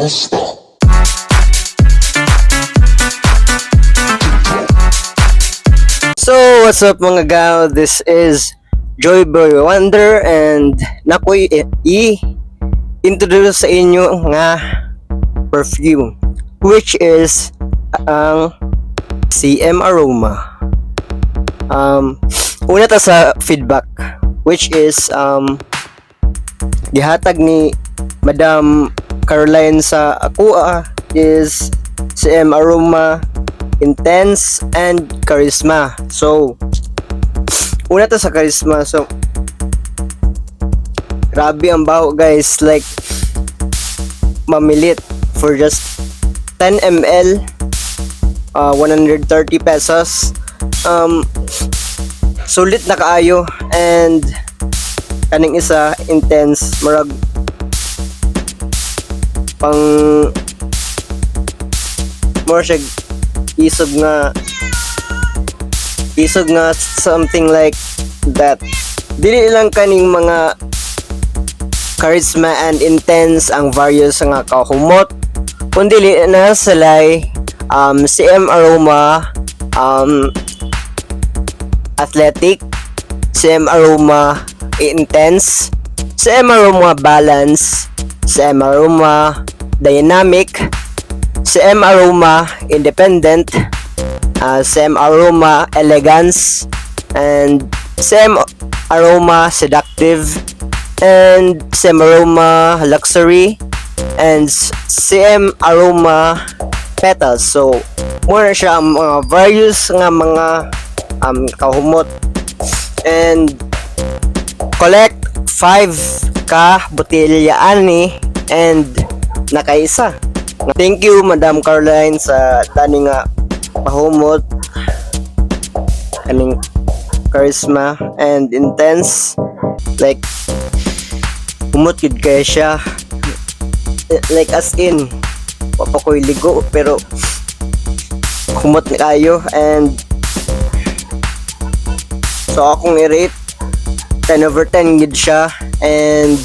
So, what's up mga gaw? This is Joy Boy Wonder and nakoy i-introduce sa inyo nga perfume which is ang CM Aroma. Una ta sa feedback which is gihatag ni Madam Caroline sa Akua is CM Aroma Intense and Charisma. So, una ta sa Charisma. So, grabe ang baho guys. Like, mamilit for just 10 ml 130 pesos. Sulit na kaayo. And kaning isa intense marag pang more siya isog nga something like that. Dili lang kaning mga charisma and intense ang various nga kahumot, kundi na salay CM Aroma athletic, CM Aroma intense, CM Aroma balance, CM Aroma dynamic, CM Aroma independent, CM Aroma elegance, and CM Aroma seductive, and CM Aroma luxury, and CM Aroma petals. So muna siya ang mga various nga mga kahumot. And collect 5 ka botelya ani and nakaisa. Thank you Madam Caroline sa tani nga pahumot kaning charisma and intense. Like humot gid kay siya, like as in wapa ko'y ligo pero humot na kayo. And so akong i-rate 10 over 10 gid siya and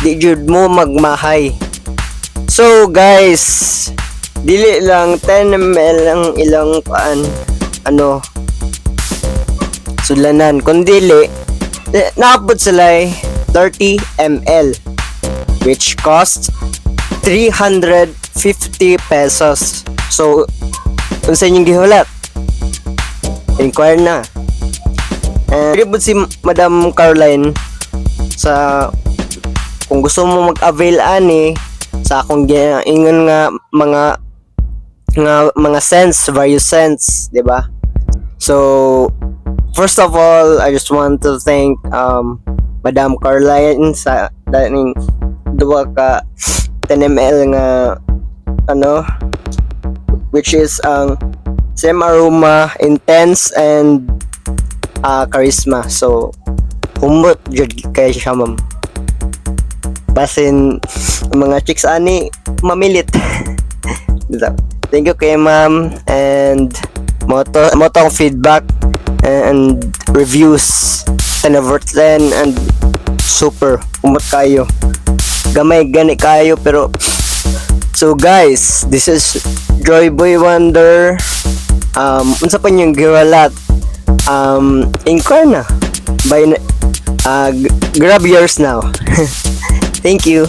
di jud mo magmahay. So guys, dili lang 10 ml ang ilang sudlanan, kundi naabot sila 30 ml which costs 350 pesos. So kung sa inyong gihulat, inquire na. And ribot si Madam Caroline sa kung gusto mo mag-avail ani sa akong ingon nga mga scents, various scents, di ba? So first of all, I just want to thank Madam Caroline sa daning duwa ka 10 ml nga which is ang CM Aroma Intense and Charisma. So humot jud kay siya ma'am. Basin mga chicks ani mamilit. Thank you kay ma'am and motong feedback and reviews 10 over 10 and super umot kayo, gamay gani kayo. Pero so guys, this is Joy Boy Wonder. Unsa pa yung giwalat, inquire na by grab yours now. Thank you.